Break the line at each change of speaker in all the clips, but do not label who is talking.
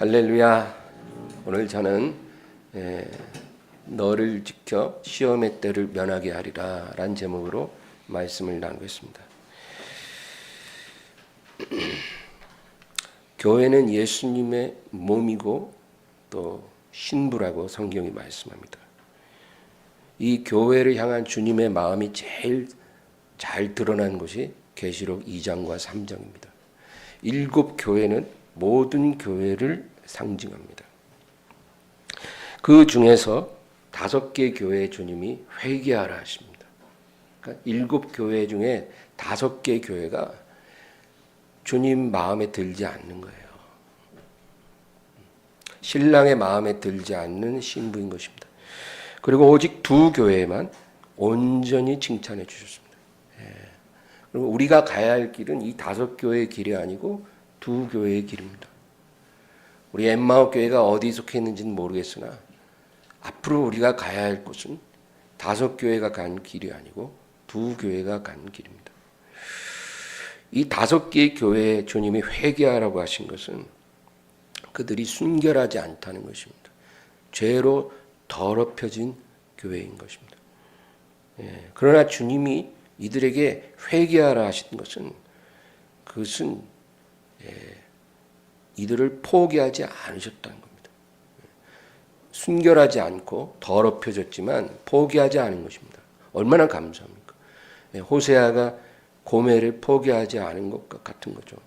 할렐루야. 오늘 저는 너를 지켜 시험의 때를 면하게 하리라 라는 제목으로 말씀을 나누겠습니다. 교회는 예수님의 몸이고 또 신부라고 성경이 말씀합니다. 이 교회를 향한 주님의 마음이 제일 잘 드러난 것이 계시록 2장과 3장입니다. 7 교회는 모든 교회를 상징합니다. 그 중에서 5개 교회 주님이 회개하라 하십니다. 그러니까 7 교회 중에 5개 교회가 주님 마음에 들지 않는 거예요. 신랑의 마음에 들지 않는 신부인 것입니다. 그리고 오직 2 교회만 온전히 칭찬해 주셨습니다. 그리고 우리가 가야 할 길은 이 5 교회의 길이 아니고 2 교회의 길입니다. 우리 엠마오 교회가 어디 속해 있는지는 모르겠으나 앞으로 우리가 가야 할 곳은 5 교회가 간 길이 아니고 2 교회가 간 길입니다. 이 5개의 교회에 주님이 회개하라고 하신 것은 그들이 순결하지 않다는 것입니다. 죄로 더럽혀진 교회인 것입니다. 그러나 주님이 이들에게 회개하라 하신 것은 그것은 이들을 포기하지 않으셨다는 겁니다. 순결하지 않고 더럽혀졌지만 포기하지 않은 것입니다. 얼마나 감사합니까? 호세아가 고멜을 포기하지 않은 것과 같은 거죠.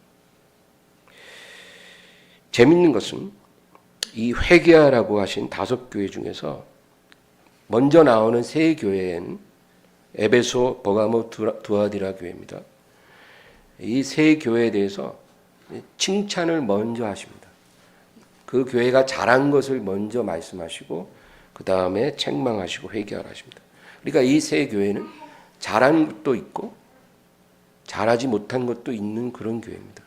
재밌는 것은 이 회개하라고 하신 5 교회 중에서 먼저 나오는 3 교회는 에베소, 버가모, 두아디라 교회입니다. 이 3 교회에 대해서 칭찬을 먼저 하십니다. 그 교회가 잘한 것을 먼저 말씀하시고 그 다음에 책망하시고 회개하라 하십니다. 그러니까 이 3 교회는 잘한 것도 있고 잘하지 못한 것도 있는 그런 교회입니다.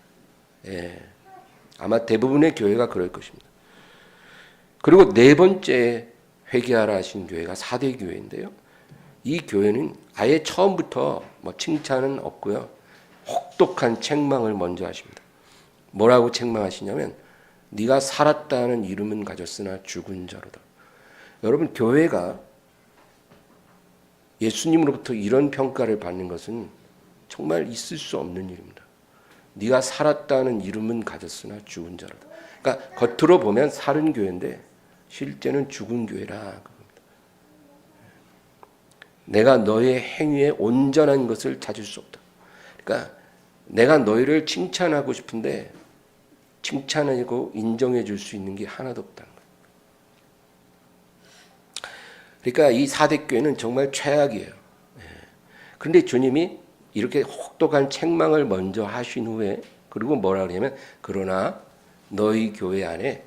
아마 대부분의 교회가 그럴 것입니다. 그리고 4번째 회개하라 하신 교회가 사대 교회인데요. 이 교회는 아예 처음부터 칭찬은 없고요. 혹독한 책망을 먼저 하십니다. 뭐라고 책망하시냐면 네가 살았다는 이름은 가졌으나 죽은 자로다. 여러분, 교회가 예수님으로부터 이런 평가를 받는 것은 정말 있을 수 없는 일입니다. 네가 살았다는 이름은 가졌으나 죽은 자로다. 그러니까 겉으로 보면 살은 교회인데 실제는 죽은 교회라 그겁니다. 내가 너의 행위에 온전한 것을 찾을 수 없다. 그러니까 내가 너희를 칭찬하고 싶은데 칭찬하고 인정해 줄 수 있는 게 하나도 없다는 거예요. 그러니까 이 사대교회는 정말 최악이에요. 그런데 주님이 이렇게 혹독한 책망을 먼저 하신 후에 그리고 뭐라 그러냐면 그러나 너희 교회 안에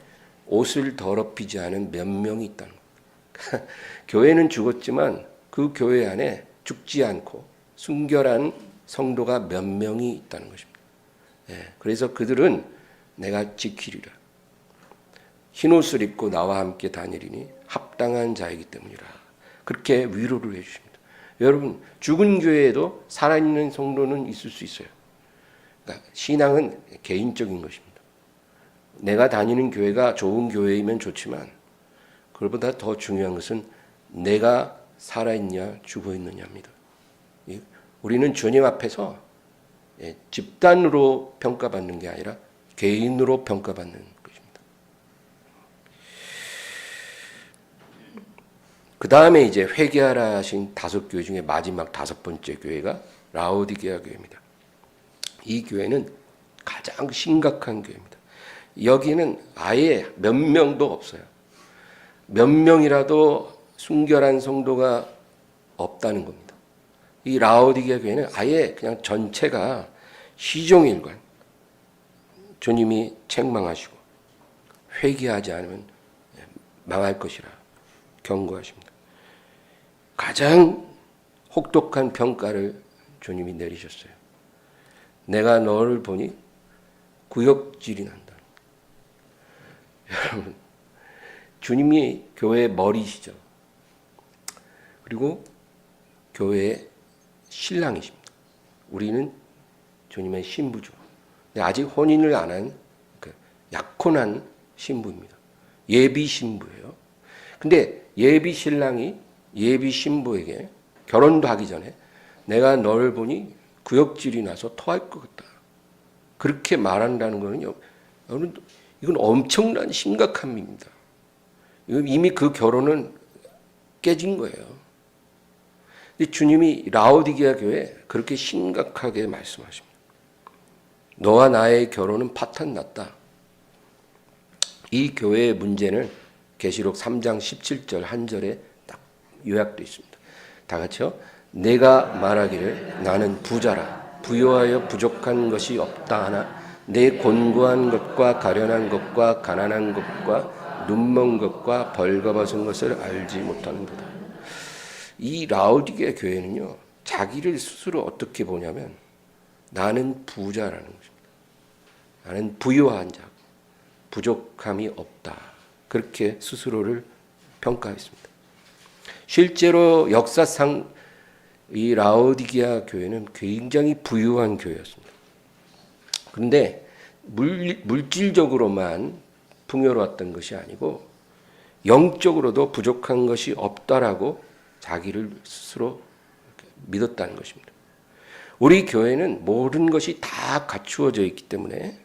옷을 더럽히지 않은 몇 명이 있다는 거예요. 교회는 죽었지만 그 교회 안에 죽지 않고 순결한 성도가 몇 명이 있다는 것입니다. 그래서 그들은 내가 지키리라. 흰옷을 입고 나와 함께 다니리니 합당한 자이기 때문이라. 그렇게 위로를 해주십니다. 여러분, 죽은 교회에도 살아있는 성도는 있을 수 있어요. 그러니까 신앙은 개인적인 것입니다. 내가 다니는 교회가 좋은 교회이면 좋지만 그것보다 더 중요한 것은 내가 살아있냐 죽어있느냐입니다. 우리는 주님 앞에서 집단으로 평가받는 게 아니라 개인으로 평가받는 것입니다. 그 다음에 이제 회개하라 하신 5 교회 중에 마지막 5번째 교회가 라오디게아 교회입니다. 이 교회는 가장 심각한 교회입니다. 여기는 아예 몇 명도 없어요. 몇 명이라도 순결한 성도가 없다는 겁니다. 이 라오디게아 교회는 아예 그냥 전체가 시종일관 주님이 책망하시고 회개하지 않으면 망할 것이라 경고하십니다. 가장 혹독한 평가를 주님이 내리셨어요. 내가 너를 보니 구역질이 난다. 여러분, 주님이 교회의 머리시죠. 그리고 교회의 신랑이십니다. 우리는 주님의 신부죠. 아직 혼인을 안 한 약혼한 신부입니다. 예비 신부예요. 근데 예비 신랑이 예비 신부에게 결혼도 하기 전에 내가 너를 보니 구역질이 나서 토할 것 같다. 그렇게 말한다는 거는요, 이건 엄청난 심각함입니다. 이미 그 결혼은 깨진 거예요. 근데 주님이 라오디게아 교회에 그렇게 심각하게 말씀하십니다. 너와 나의 결혼은 파탄났다. 이 교회의 문제는 계시록 3장 17절 한 절에 딱 요약되어 있습니다. 다 같이요. 내가 말하기를 나는 부자라 부요하여 부족한 것이 없다 하나 내 곤고한 것과 가련한 것과 가난한 것과 눈먼 것과 벌거벗은 것을 알지 못하는도다. 이 라오디게아 교회는요, 자기를 스스로 어떻게 보냐면 나는 부자라는 것입니다. 나는 부유한 자, 부족함이 없다. 그렇게 스스로를 평가했습니다. 실제로 역사상 이 라오디게아 교회는 굉장히 부유한 교회였습니다. 그런데 물질적으로만 풍요로웠던 것이 아니고 영적으로도 부족한 것이 없다라고 자기를 스스로 믿었다는 것입니다. 우리 교회는 모든 것이 다 갖추어져 있기 때문에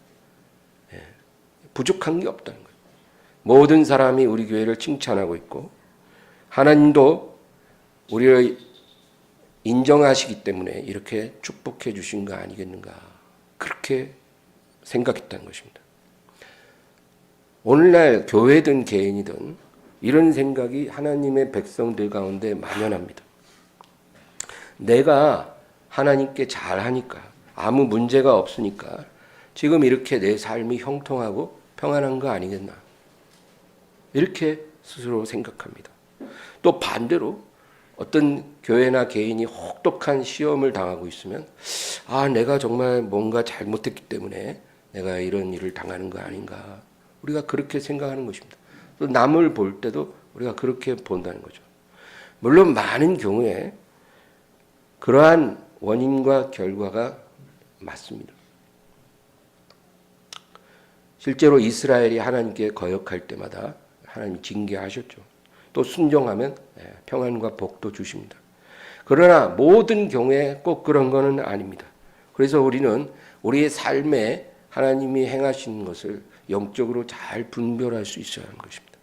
부족한 게 없다는 거예요. 모든 사람이 우리 교회를 칭찬하고 있고 하나님도 우리를 인정하시기 때문에 이렇게 축복해 주신 거 아니겠는가, 그렇게 생각했다는 것입니다. 오늘날 교회든 개인이든 이런 생각이 하나님의 백성들 가운데 만연합니다. 내가 하나님께 잘하니까, 아무 문제가 없으니까 지금 이렇게 내 삶이 형통하고 평안한 거 아니겠나, 이렇게 스스로 생각합니다. 또 반대로 어떤 교회나 개인이 혹독한 시험을 당하고 있으면 내가 정말 뭔가 잘못했기 때문에 내가 이런 일을 당하는 거 아닌가, 우리가 그렇게 생각하는 것입니다. 또 남을 볼 때도 우리가 그렇게 본다는 거죠. 물론 많은 경우에 그러한 원인과 결과가 맞습니다. 실제로 이스라엘이 하나님께 거역할 때마다 하나님이 징계하셨죠. 또 순종하면 평안과 복도 주십니다. 그러나 모든 경우에 꼭 그런 것은 아닙니다. 그래서 우리는 우리의 삶에 하나님이 행하시는 것을 영적으로 잘 분별할 수 있어야 하는 것입니다.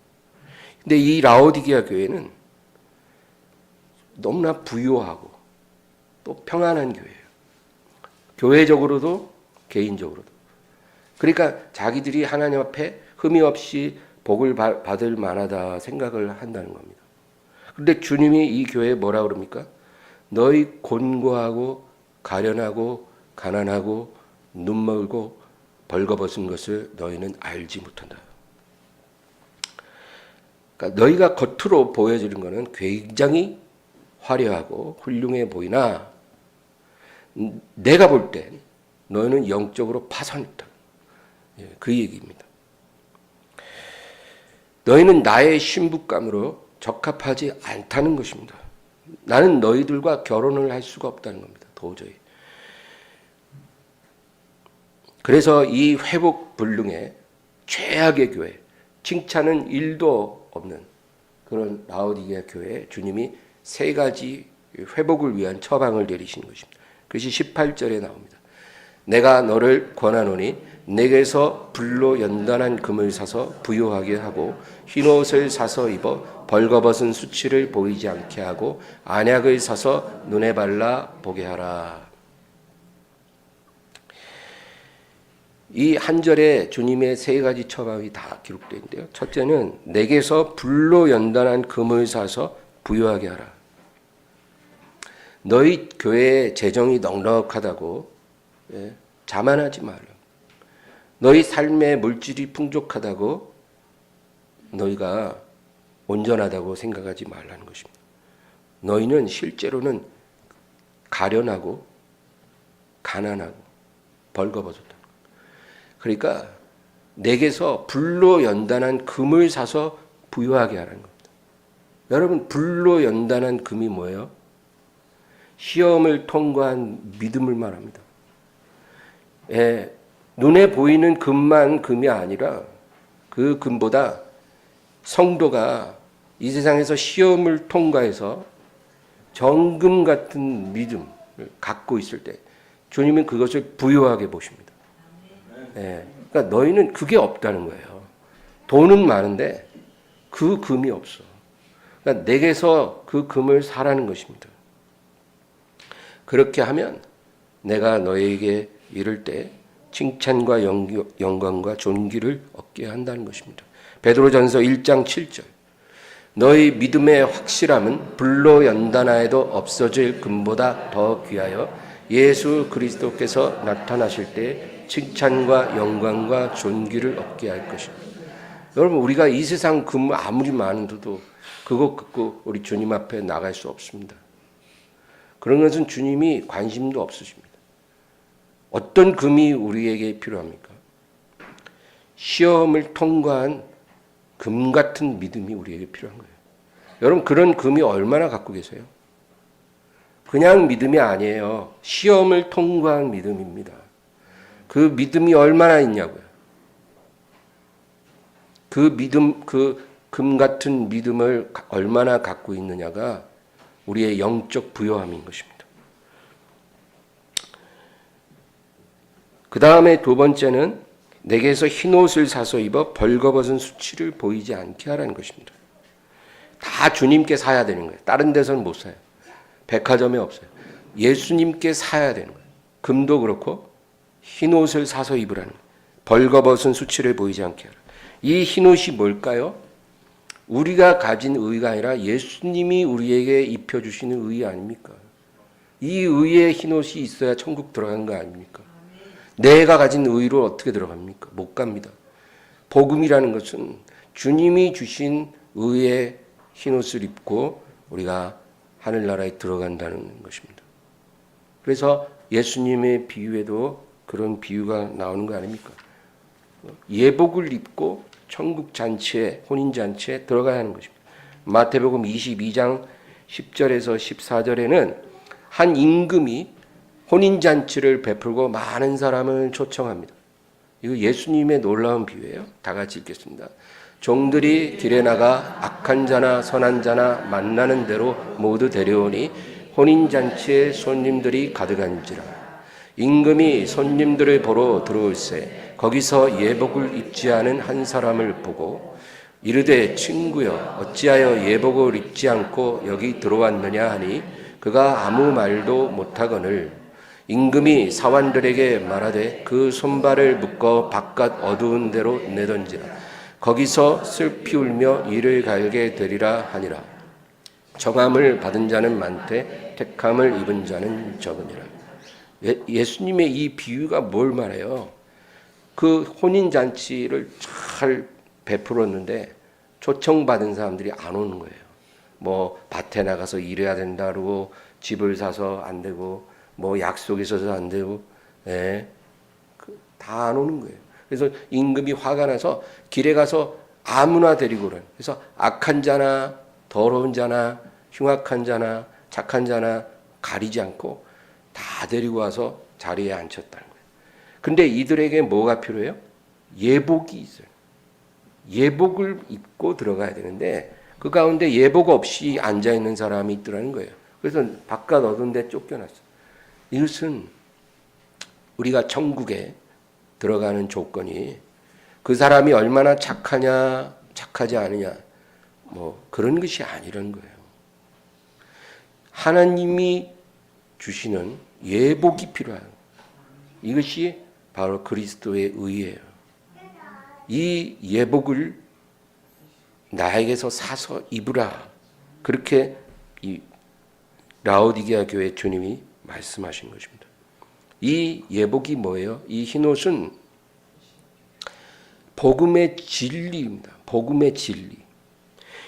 근데 이 라오디게아 교회는 너무나 부유하고 또 평안한 교회예요. 교회적으로도 개인적으로도. 그러니까 자기들이 하나님 앞에 흠이 없이 복을 받을 만하다 생각을 한다는 겁니다. 그런데 주님이 이 교회에 뭐라 그럽니까? 너희 곤고하고 가련하고 가난하고 눈멀고 벌거벗은 것을 너희는 알지 못한다. 그러니까 너희가 겉으로 보여지는 것은 굉장히 화려하고 훌륭해 보이나 내가 볼 땐 너희는 영적으로 파산했다. 그 얘기입니다. 너희는 나의 신부감으로 적합하지 않다는 것입니다. 나는 너희들과 결혼을 할 수가 없다는 겁니다. 도저히. 그래서 이 회복불능의 최악의 교회, 칭찬은 1도 없는 그런 라오디게아 교회에 주님이 3가지 회복을 위한 처방을 내리시는 것입니다. 그것이 18절에 나옵니다. 내가 너를 권하노니 내게서 불로 연단한 금을 사서 부요하게 하고 흰옷을 사서 입어 벌거벗은 수치를 보이지 않게 하고 안약을 사서 눈에 발라 보게 하라. 이 한 절에 주님의 3가지 처방이 다 기록되어 있는데요. 첫째는 내게서 불로 연단한 금을 사서 부요하게 하라. 너희 교회의 재정이 넉넉하다고 자만하지 말라. 너희 삶의 물질이 풍족하다고 너희가 온전하다고 생각하지 말라는 것입니다. 너희는 실제로는 가련하고 가난하고 벌거벗었다. 그러니까 내게서 불로 연단한 금을 사서 부유하게 하라는 겁니다. 여러분, 불로 연단한 금이 뭐예요? 시험을 통과한 믿음을 말합니다. 눈에 보이는 금만 금이 아니라 그 금보다 성도가 이 세상에서 시험을 통과해서 정금 같은 믿음을 갖고 있을 때 주님은 그것을 부유하게 보십니다. 네. 그러니까 너희는 그게 없다는 거예요. 돈은 많은데 그 금이 없어. 그러니까 내게서 그 금을 사라는 것입니다. 그렇게 하면 내가 너에게 이를 때 칭찬과 영광과 존귀를 얻게 한다는 것입니다. 베드로전서 1장 7절. 너희 믿음의 확실함은 불로 연단하여도 없어질 금보다 더 귀하여 예수 그리스도께서 나타나실 때 칭찬과 영광과 존귀를 얻게 할 것입니다. 여러분, 우리가 이 세상 금 아무리 많은데도 그것 갖고 우리 주님 앞에 나갈 수 없습니다. 그런 것은 주님이 관심도 없으십니다. 어떤 금이 우리에게 필요합니까? 시험을 통과한 금 같은 믿음이 우리에게 필요한 거예요. 여러분, 그런 금이 얼마나 갖고 계세요? 그냥 믿음이 아니에요. 시험을 통과한 믿음입니다. 그 믿음이 얼마나 있냐고요. 그 믿음, 그 금 같은 믿음을 얼마나 갖고 있느냐가 우리의 영적 부요함인 것입니다. 그 다음에 두 번째는 내게서 흰옷을 사서 입어 벌거벗은 수치를 보이지 않게 하라는 것입니다. 다 주님께 사야 되는 거예요. 다른 데서는 못 사요. 백화점에 없어요. 예수님께 사야 되는 거예요. 금도 그렇고 흰옷을 사서 입으라는 거예요. 벌거벗은 수치를 보이지 않게 하라. 이 흰옷이 뭘까요? 우리가 가진 의가 아니라 예수님이 우리에게 입혀주시는 의 아닙니까? 이 의의 흰옷이 있어야 천국 들어가는 거 아닙니까? 내가 가진 의로 어떻게 들어갑니까? 못 갑니다. 복음이라는 것은 주님이 주신 의의 흰옷을 입고 우리가 하늘나라에 들어간다는 것입니다. 그래서 예수님의 비유에도 그런 비유가 나오는 거 아닙니까? 예복을 입고 천국 잔치에, 혼인 잔치에 들어가야 하는 것입니다. 마태복음 22장 10절에서 14절에는 한 임금이 혼인 잔치를 베풀고 많은 사람을 초청합니다. 이거 예수님의 놀라운 비유예요. 다 같이 읽겠습니다. 종들이 길에 나가 악한 자나 선한 자나 만나는 대로 모두 데려오니 혼인 잔치에 손님들이 가득한지라. 임금이 손님들을 보러 들어올세 거기서 예복을 입지 않은 한 사람을 보고 이르되 친구여 어찌하여 예복을 입지 않고 여기 들어왔느냐 하니 그가 아무 말도 못하거늘 임금이 사환들에게 말하되 그 손발을 묶어 바깥 어두운 데로 내던지라. 거기서 슬피 울며 이를 갈게 되리라 하니라. 정함을 받은 자는 많되 택함을 입은 자는 적으니라. 예수님의 이 비유가 뭘 말해요? 그 혼인잔치를 잘 베풀었는데 초청받은 사람들이 안 오는 거예요. 뭐 밭에 나가서 일해야 된다 그러고 집을 사서 안 되고 뭐 약속이 있어서 안 되고 다 안 오는 거예요. 그래서 임금이 화가 나서 길에 가서 아무나 데리고 오라. 그래서 악한 자나 더러운 자나 흉악한 자나 착한 자나 가리지 않고 다 데리고 와서 자리에 앉혔다는 거예요. 근데 이들에게 뭐가 필요해요? 예복이 있어요. 예복을 입고 들어가야 되는데 그 가운데 예복 없이 앉아있는 사람이 있더라는 거예요. 그래서 바깥 어두운 데 쫓겨났어요. 이것은 우리가 천국에 들어가는 조건이 그 사람이 얼마나 착하냐 착하지 않으냐 뭐 그런 것이 아니라는 거예요. 하나님이 주시는 예복이 필요한 이것이 바로 그리스도의 의예요. 이 예복을 나에게서 사서 입으라. 그렇게 이 라오디게아 교회 주님이 말씀하신 것입니다. 이 예복이 뭐예요? 이 흰옷은 복음의 진리입니다. 복음의 진리.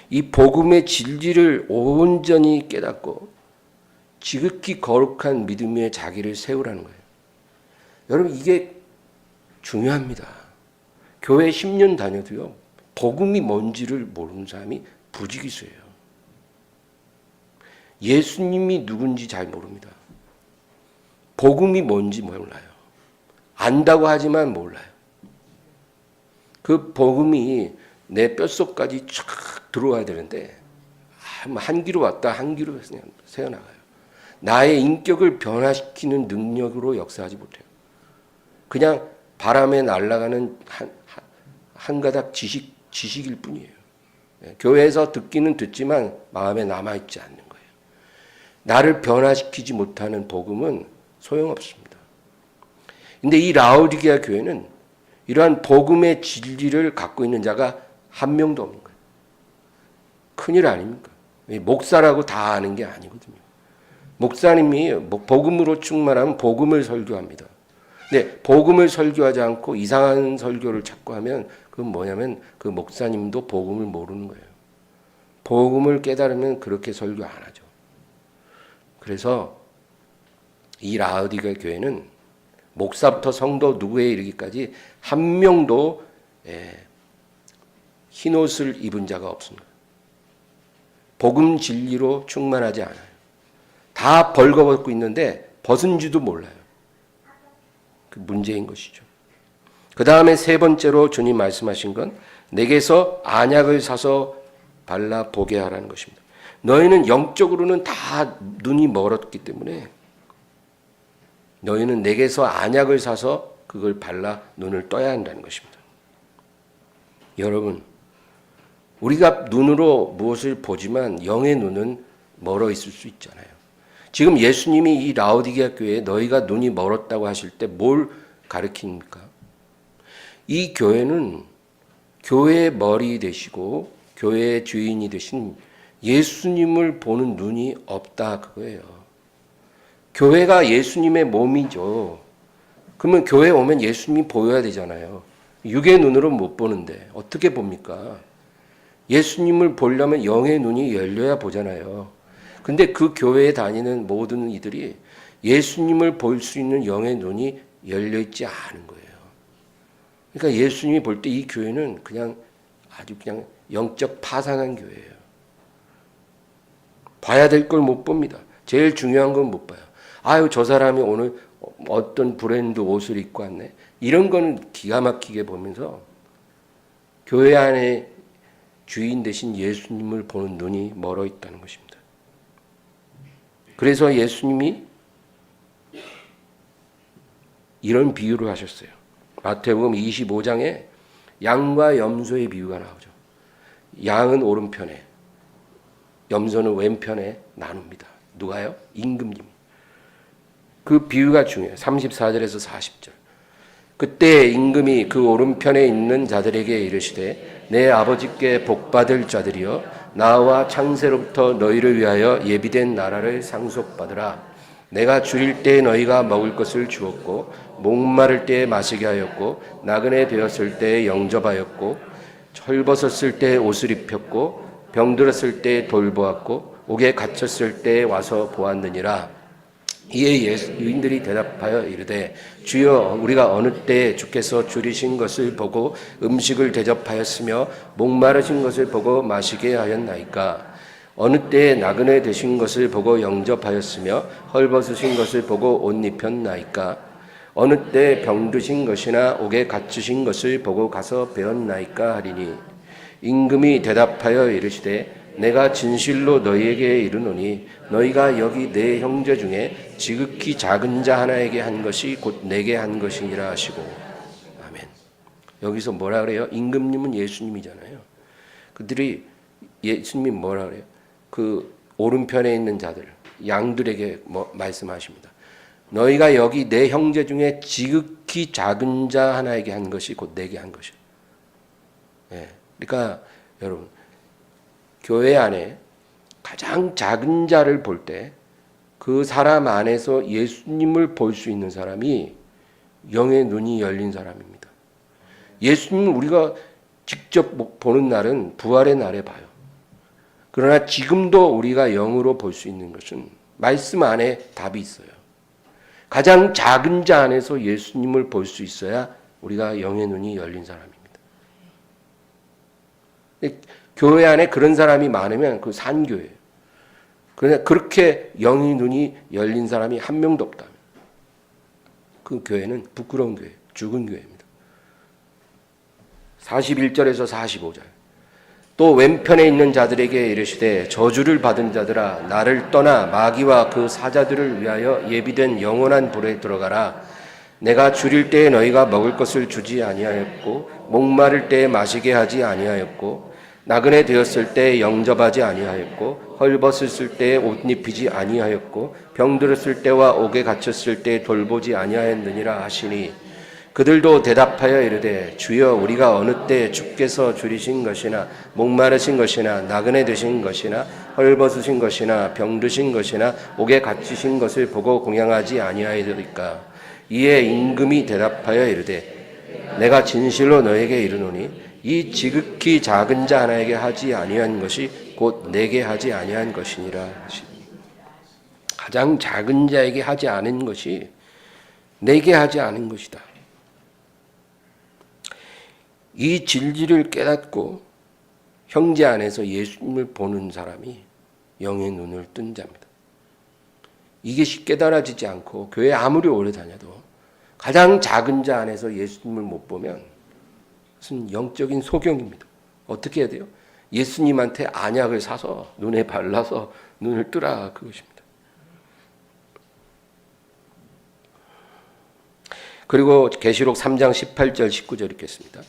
이 복음의 진리를 온전히 깨닫고 지극히 거룩한 믿음 위에 자기를 세우라는 거예요. 여러분 이게 중요합니다. 교회 10년 다녀도요. 복음이 뭔지를 모르는 사람이 부지기수예요. 예수님이 누군지 잘 모릅니다. 복음이 뭔지 몰라요. 안다고 하지만 몰라요. 그 복음이 내 뼛속까지 쫙 들어와야 되는데 한 귀로 왔다 한 귀로 새어나가요. 나의 인격을 변화시키는 능력으로 역사하지 못해요. 그냥 바람에 날아가는 한 가닥 지식일 뿐이에요. 교회에서 듣기는 듣지만 마음에 남아있지 않는 거예요. 나를 변화시키지 못하는 복음은 소용없습니다. 근데 이 라오디게아 교회는 이러한 복음의 진리를 갖고 있는 자가 한 명도 없는 거예요. 큰일 아닙니까? 목사라고 다 아는 게 아니거든요. 목사님이 복음으로 충만하면 복음을 설교합니다. 근데 복음을 설교하지 않고 이상한 설교를 자꾸 하면 그건 뭐냐면 그 목사님도 복음을 모르는 거예요. 복음을 깨달으면 그렇게 설교 안 하죠. 그래서 이 라오디게아 교회는 목사부터 성도 누구에 이르기까지 한 명도 흰옷을 입은 자가 없습니다. 복음 진리로 충만하지 않아요. 다 벌거벗고 있는데 벗은지도 몰라요. 그 문제인 것이죠. 그 다음에 세 번째로 주님 말씀하신 건 내게서 안약을 사서 발라 보게 하라는 것입니다. 너희는 영적으로는 다 눈이 멀었기 때문에 너희는 내게서 안약을 사서 그걸 발라 눈을 떠야 한다는 것입니다. 여러분, 우리가 눈으로 무엇을 보지만 영의 눈은 멀어 있을 수 있잖아요. 지금 예수님이 이 라오디게아 교회에 너희가 눈이 멀었다고 하실 때 뭘 가르칩니까? 이 교회는 교회의 머리 되시고 교회의 주인이 되신 예수님을 보는 눈이 없다 그거예요. 교회가 예수님의 몸이죠. 그러면 교회에 오면 예수님이 보여야 되잖아요. 육의 눈으로 못 보는데 어떻게 봅니까? 예수님을 보려면 영의 눈이 열려야 보잖아요. 근데 그 교회에 다니는 모든 이들이 예수님을 볼 수 있는 영의 눈이 열려있지 않은 거예요. 그러니까 예수님이 볼 때 이 교회는 그냥 아주 그냥 영적 파산한 교회예요. 봐야 될 걸 못 봅니다. 제일 중요한 건 못 봐요. 아유, 저 사람이 오늘 어떤 브랜드 옷을 입고 왔네. 이런 거는 기가 막히게 보면서 교회 안에 주인 되신 예수님을 보는 눈이 멀어 있다는 것입니다. 그래서 예수님이 이런 비유를 하셨어요. 마태복음 25장에 양과 염소의 비유가 나오죠. 양은 오른편에, 염소는 왼편에 나눕니다. 누가요? 임금님. 그 비유가 중요해요. 34절에서 40절. 그때 임금이 그 오른편에 있는 자들에게 이르시되 내 아버지께 복받을 자들이여 나와 창세로부터 너희를 위하여 예비된 나라를 상속받으라. 내가 줄일 때 너희가 먹을 것을 주었고 목마를 때 마시게 하였고 나그네 되었을 때 영접하였고 헐벗었을 때 옷을 입혔고 병들었을 때 돌보았고 옥에 갇혔을 때 와서 보았느니라. 이에 유인들이 대답하여 이르되 주여 우리가 어느 때 주께서 줄이신 것을 보고 음식을 대접하였으며 목마르신 것을 보고 마시게 하였나이까. 어느 때에 나그네 되신 것을 보고 영접하였으며 헐벗으신 것을 보고 옷 입혔나이까. 어느 때 병드신 것이나 옥에 갇히신 것을 보고 가서 배웠나이까 하리니. 임금이 대답하여 이르시되 내가 진실로 너희에게 이르노니 너희가 여기 내 형제 중에 지극히 작은 자 하나에게 한 것이 곧 내게 한 것이니라 하시고. 아멘. 여기서 뭐라 그래요? 임금님은 예수님이잖아요. 그들이 예수님이 뭐라 그래요? 그 오른편에 있는 자들, 양들에게 말씀하십니다. 너희가 여기 내 형제 중에 지극히 작은 자 하나에게 한 것이 곧 내게 한 것이요. 예. 그러니까 여러분, 교회 안에 가장 작은 자를 볼 때 그 사람 안에서 예수님을 볼 수 있는 사람이 영의 눈이 열린 사람입니다. 예수님은 우리가 직접 보는 날은 부활의 날에 봐요. 그러나 지금도 우리가 영으로 볼 수 있는 것은 말씀 안에 답이 있어요. 가장 작은 자 안에서 예수님을 볼 수 있어야 우리가 영의 눈이 열린 사람입니다. 교회 안에 그런 사람이 많으면 그 산교회예요. 그러나 그렇게 영의 눈이 열린 사람이 한 명도 없다. 그 교회는 부끄러운 교회, 죽은 교회입니다. 41절에서 45절. 또 왼편에 있는 자들에게 이르시되 저주를 받은 자들아 나를 떠나 마귀와 그 사자들을 위하여 예비된 영원한 불에 들어가라. 내가 줄일 때에 너희가 먹을 것을 주지 아니하였고 목마를 때에 마시게 하지 아니하였고 나그네 되었을 때에 영접하지 아니하였고 헐벗었을 때에 옷 입히지 아니하였고 병들었을 때와 옥에 갇혔을 때에 돌보지 아니하였느니라 하시니 그들도 대답하여 이르되 주여 우리가 어느 때 주께서 줄이신 것이나 목마르신 것이나 나그네 되신 것이나 헐벗으신 것이나 병드신 것이나 옥에 갇히신 것을 보고 공양하지 아니하였으리까. 이에 임금이 대답하여 이르되 내가 진실로 너에게 이르노니 이 지극히 작은 자 하나에게 하지 아니한 것이 곧 내게 하지 아니한 것이니라 하시니 가장 작은 자에게 하지 않은 것이 내게 하지 않은 것이다. 이 진리를 깨닫고 형제 안에서 예수님을 보는 사람이 영의 눈을 뜬 자입니다. 이게 깨달아지지 않고 교회 아무리 오래 다녀도 가장 작은 자 안에서 예수님을 못 보면 무슨 영적인 소경입니다. 어떻게 해야 돼요? 예수님한테 안약을 사서 눈에 발라서 눈을 뜨라 그것입니다. 그리고 계시록 3장 18절 19절 읽겠습니다.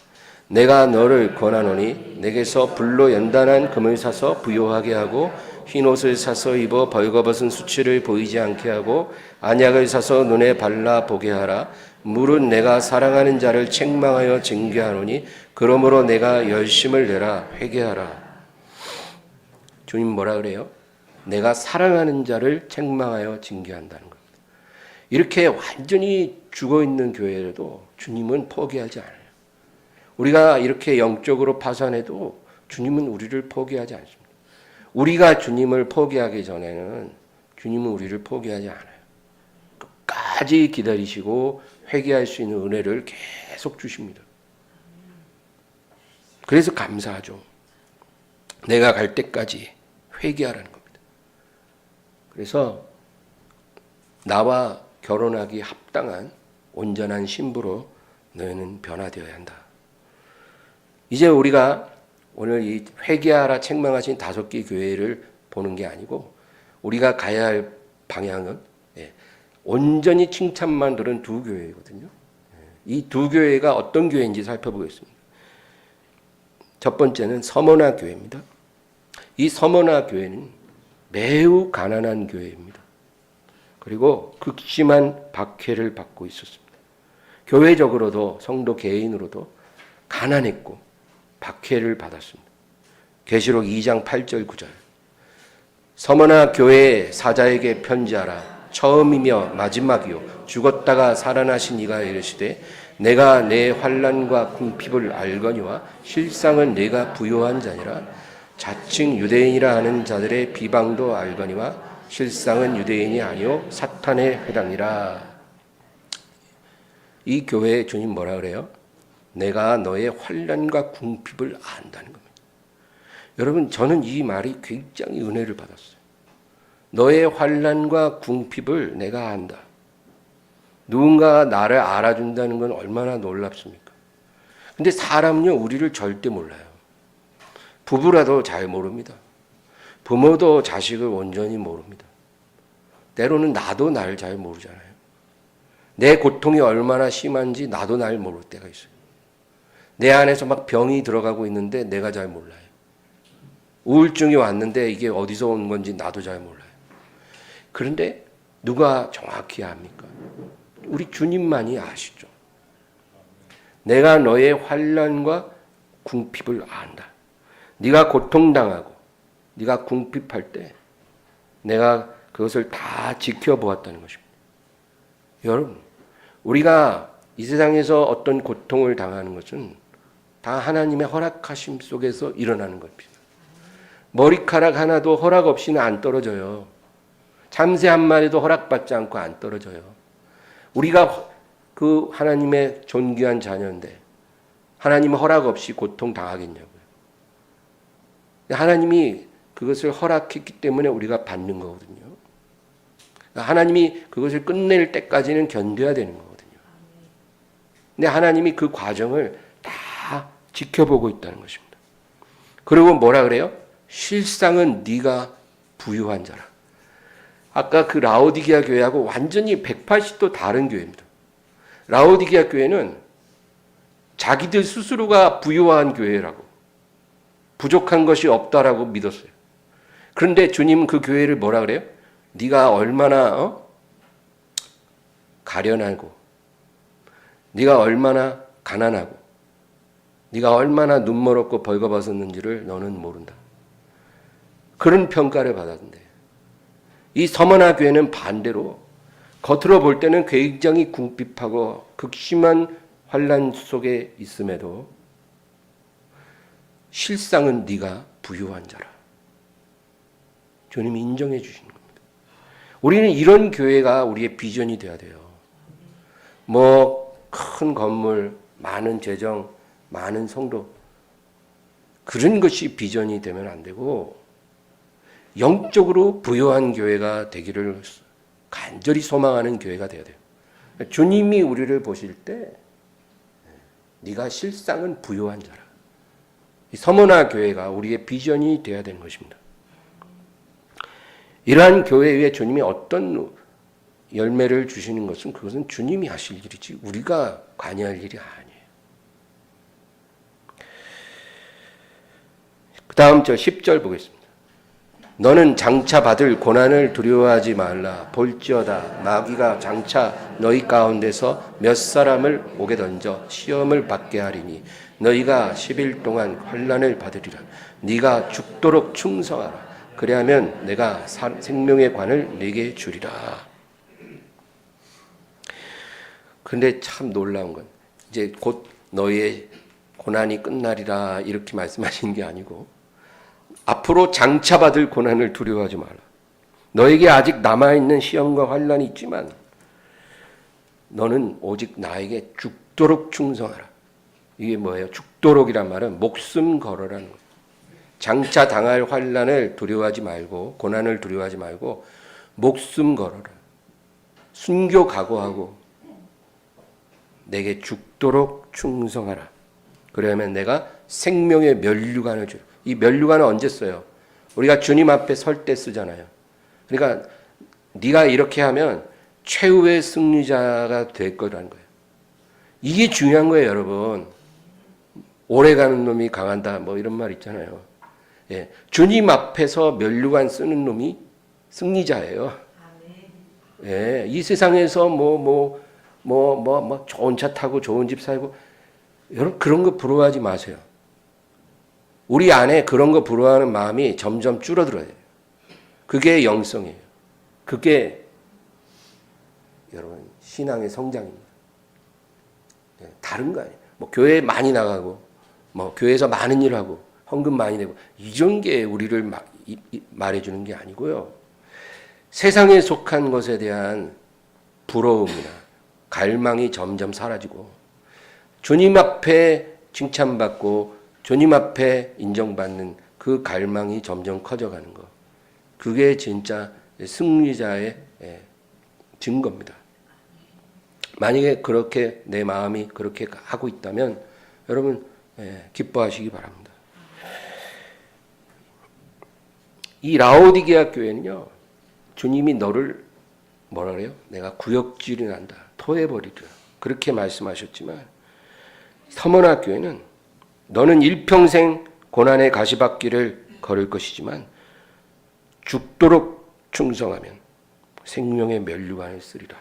내가 너를 권하노니 내게서 불로 연단한 금을 사서 부요하게 하고 흰옷을 사서 입어 벌거벗은 수치를 보이지 않게 하고 안약을 사서 눈에 발라 보게 하라. 물은 내가 사랑하는 자를 책망하여 징계하노니 그러므로 내가 열심을 내라 회개하라. 주님 뭐라 그래요? 내가 사랑하는 자를 책망하여 징계한다는 겁니다. 이렇게 완전히 죽어있는 교회라도 주님은 포기하지 않아요. 우리가 이렇게 영적으로 파산해도 주님은 우리를 포기하지 않습니다. 우리가 주님을 포기하기 전에는 주님은 우리를 포기하지 않아요. 끝까지 기다리시고 회개할 수 있는 은혜를 계속 주십니다. 그래서 감사하죠. 내가 갈 때까지 회개하라는 겁니다. 그래서 나와 결혼하기 합당한 온전한 신부로 너희는 변화되어야 한다. 이제 우리가 오늘 이 회개하라 책망하신 5개 교회를 보는 게 아니고 우리가 가야 할 방향은 온전히 칭찬만 들은 2교회거든요. 이 2교회가 어떤 교회인지 살펴보겠습니다. 첫 번째는 서머나 교회입니다. 이 서머나 교회는 매우 가난한 교회입니다. 그리고 극심한 박해를 받고 있었습니다. 교회적으로도 성도 개인으로도 가난했고 박해를 받았습니다. 계시록 2장 8절 9절 서머나 교회의 사자에게 편지하라. 처음이며 마지막이요 죽었다가 살아나신 이가 이르시되 내가 내 환난과 궁핍을 알거니와 실상은 내가 부요한 자니라. 자칭 유대인이라 하는 자들의 비방도 알거니와 실상은 유대인이 아니요 사탄의 회당이라. 이 교회에 주님 뭐라 그래요? 내가 너의 환난과 궁핍을 안다는 겁니다. 여러분 저는 이 말이 굉장히 은혜를 받았어요. 너의 환난과 궁핍을 내가 안다. 누군가가 나를 알아준다는 건 얼마나 놀랍습니까? 근데 사람은요 우리를 절대 몰라요. 부부라도 잘 모릅니다. 부모도 자식을 온전히 모릅니다. 때로는 나도 나를 잘 모르잖아요. 내 고통이 얼마나 심한지 나도 날 모를 때가 있어요. 내 안에서 막 병이 들어가고 있는데 내가 잘 몰라요. 우울증이 왔는데 이게 어디서 온 건지 나도 잘 몰라요. 그런데 누가 정확히 압니까? 우리 주님만이 아시죠. 내가 너의 환난과 궁핍을 안다. 네가 고통당하고 네가 궁핍할 때 내가 그것을 다 지켜보았다는 것입니다. 여러분, 우리가 이 세상에서 어떤 고통을 당하는 것은 다 하나님의 허락하심 속에서 일어나는 겁니다. 머리카락 하나도 허락 없이는 안 떨어져요. 참새 한 마리도 허락받지 않고 안 떨어져요. 우리가 그 하나님의 존귀한 자녀인데 하나님의 허락 없이 고통 당하겠냐고요. 하나님이 그것을 허락했기 때문에 우리가 받는 거거든요. 하나님이 그것을 끝낼 때까지는 견뎌야 되는 거거든요. 근데 하나님이 그 과정을 다 지켜보고 있다는 것입니다. 그리고 뭐라 그래요? 실상은 네가 부유한 자라. 아까 그 라오디게아 교회하고 완전히 180도 다른 교회입니다. 라오디게아 교회는 자기들 스스로가 부유한 교회라고, 부족한 것이 없다라고 믿었어요. 그런데 주님은 그 교회를 뭐라 그래요? 네가 얼마나 가련하고, 네가 얼마나 가난하고, 네가 얼마나 눈멀었고 벌거벗었는지를 너는 모른다. 그런 평가를 받았는데, 이 서머나 교회는 반대로 겉으로 볼 때는 굉장히 궁핍하고 극심한 환난 속에 있음에도 실상은 네가 부유한 자라. 주님이 인정해 주시는 겁니다. 우리는 이런 교회가 우리의 비전이 되어야 돼요. 뭐 큰 건물, 많은 재정, 많은 성도, 그런 것이 비전이 되면 안 되고 영적으로 부유한 교회가 되기를 간절히 소망하는 교회가 되어야 돼요. 주님이 우리를 보실 때 네가 실상은 부유한 자라. 서머나 교회가 우리의 비전이 되어야 되는 것입니다. 이러한 교회 위에 주님이 어떤 열매를 주시는 것은 그것은 주님이 하실 일이지 우리가 관여할 일이 아니에요. 그 다음 10절 보겠습니다. 너는 장차 받을 고난을 두려워하지 말라. 볼지어다 마귀가 장차 너희 가운데서 몇 사람을 옥에 던져 시험을 받게 하리니 너희가 10일 동안 환난을 받으리라. 네가 죽도록 충성하라. 그리하면 내가 생명의 관을 네게 주리라. 그런데 참 놀라운 건 이제 곧 너희의 고난이 끝나리라 이렇게 말씀하시는 게 아니고 앞으로 장차 받을 고난을 두려워하지 마라. 너에게 아직 남아있는 시험과 환난이 있지만 너는 오직 나에게 죽도록 충성하라. 이게 뭐예요? 죽도록이란 말은 목숨 걸어라는 거예요. 장차 당할 환난을 두려워하지 말고 고난을 두려워하지 말고 목숨 걸어라. 순교 각오하고 내게 죽도록 충성하라. 그러면 내가 생명의 면류관을 주라. 이 면류관은 언제 써요? 우리가 주님 앞에 설 때 쓰잖아요. 그러니까 네가 이렇게 하면 최후의 승리자가 될 거라는 거예요. 이게 중요한 거예요, 여러분. 오래가는 놈이 강한다 뭐 이런 말 있잖아요. 예, 주님 앞에서 면류관 쓰는 놈이 승리자예요. 예, 이 세상에서 좋은 차 타고 좋은 집 살고 여러분 그런 거 부러워하지 마세요. 우리 안에 그런 거 부러워하는 마음이 점점 줄어들어요. 그게 영성이에요. 그게 여러분 신앙의 성장입니다. 예, 다른 거 아니에요. 뭐 교회 많이 나가고 뭐 교회에서 많은 일 하고 헌금 많이 내고 이런 게 우리를 말해주는 게 아니고요. 세상에 속한 것에 대한 부러움이나 갈망이 점점 사라지고 주님 앞에 칭찬받고 주님 앞에 인정받는 그 갈망이 점점 커져가는 거. 그게 진짜 승리자의 증거입니다. 만약에 그렇게 내 마음이 그렇게 하고 있다면 여러분 기뻐하시기 바랍니다. 이 라오디게아 교회는요. 주님이 너를 뭐라 그래요? 내가 구역질이 난다. 토해버리리라. 그렇게 말씀하셨지만 서머나 교회는 너는 일평생 고난의 가시밭길을 걸을 것이지만 죽도록 충성하면 생명의 면류관을 쓰리라.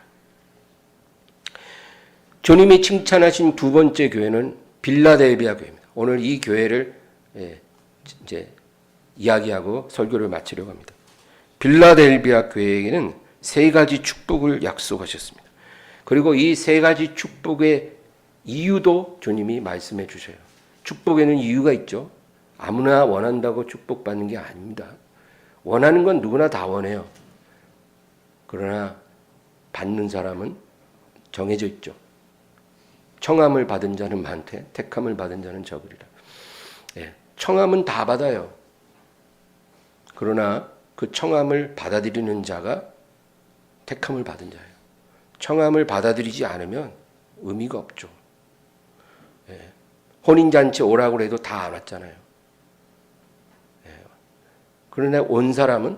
주님이 칭찬하신 두 번째 교회는 빌라델비아 교회입니다. 오늘 이 교회를 이제 이야기하고 설교를 마치려고 합니다. 빌라델비아 교회에게는 세 가지 축복을 약속하셨습니다. 그리고 이 세 가지 축복의 이유도 주님이 말씀해 주셔요. 축복에는 이유가 있죠. 아무나 원한다고 축복받는 게 아닙니다. 원하는 건 누구나 다 원해요. 그러나 받는 사람은 정해져 있죠. 청함을 받은 자는 많되 택함을 받은 자는 적으리라. 예, 청함은 다 받아요. 그러나 그 청함을 받아들이는 자가 택함을 받은 자예요. 청함을 받아들이지 않으면 의미가 없죠. 예, 혼인잔치 오라고 해도 다 안 왔잖아요. 그러나 온 사람은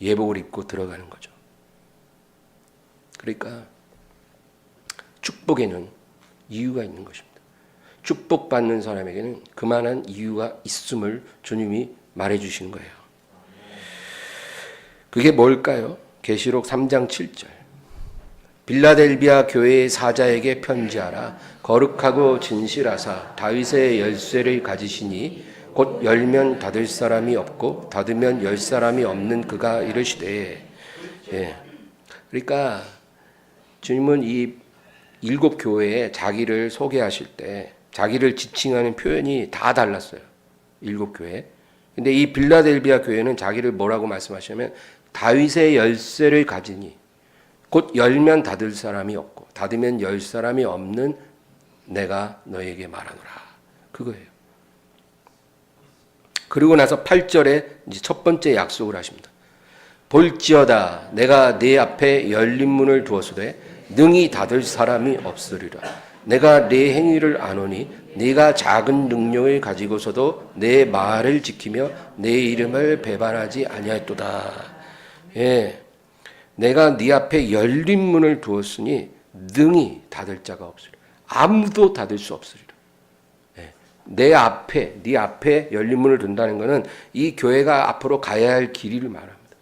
예복을 입고 들어가는 거죠. 그러니까 축복에는 이유가 있는 것입니다. 축복받는 사람에게는 그만한 이유가 있음을 주님이 말해주시는 거예요. 그게 뭘까요? 계시록 3장 7절. 빌라델비아 교회의 사자에게 편지하라. 거룩하고 진실하사 다윗의 열쇠를 가지시니 곧 열면 닫을 사람이 없고 닫으면 열 사람이 없는 그가 이르시되. 그러니까 주님은 이 7 교회에 자기를 소개하실 때 자기를 지칭하는 표현이 다 달랐어요. 7 교회. 근데 이 빌라델비아 교회는 자기를 뭐라고 말씀하시냐면 다윗의 열쇠를 가지니 곧 열면 닫을 사람이 없고 닫으면 열 사람이 없는 내가 너에게 말하노라. 그거예요. 그리고 나서 8절에 이제 첫 번째 약속을 하십니다. 볼지어다 내가 네 앞에 열린 문을 두었으되 능히 닫을 사람이 없으리라. 내가 네 행위를 아노니 네가 작은 능력을 가지고서도 내 말을 지키며 내 이름을 배반하지 아니하였도다. 내가 네 앞에 열린 문을 두었으니 능히 닫을 자가 없으리라. 아무도 닫을 수 없으리라. 내 앞에, 네 앞에 열린 문을 둔다는 것은 이 교회가 앞으로 가야 할 길을 말합니다.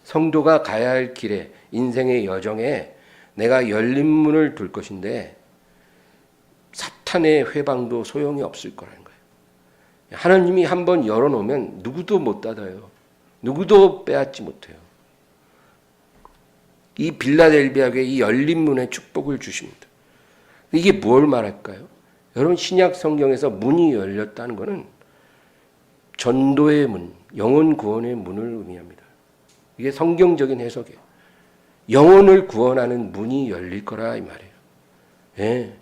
성도가 가야 할 길에, 인생의 여정에 내가 열린 문을 둘 것인데 사탄의 회방도 소용이 없을 거라는 거예요. 하나님이 한번 열어놓으면 누구도 못 닫아요. 누구도 빼앗지 못해요. 이 빌라델비아 교회 이 열린 문에 축복을 주십니다. 이게 뭘 말할까요? 여러분 신약 성경에서 문이 열렸다는 것은 전도의 문, 영혼 구원의 문을 의미합니다. 이게 성경적인 해석이에요. 영혼을 구원하는 문이 열릴 거라 이 말이에요.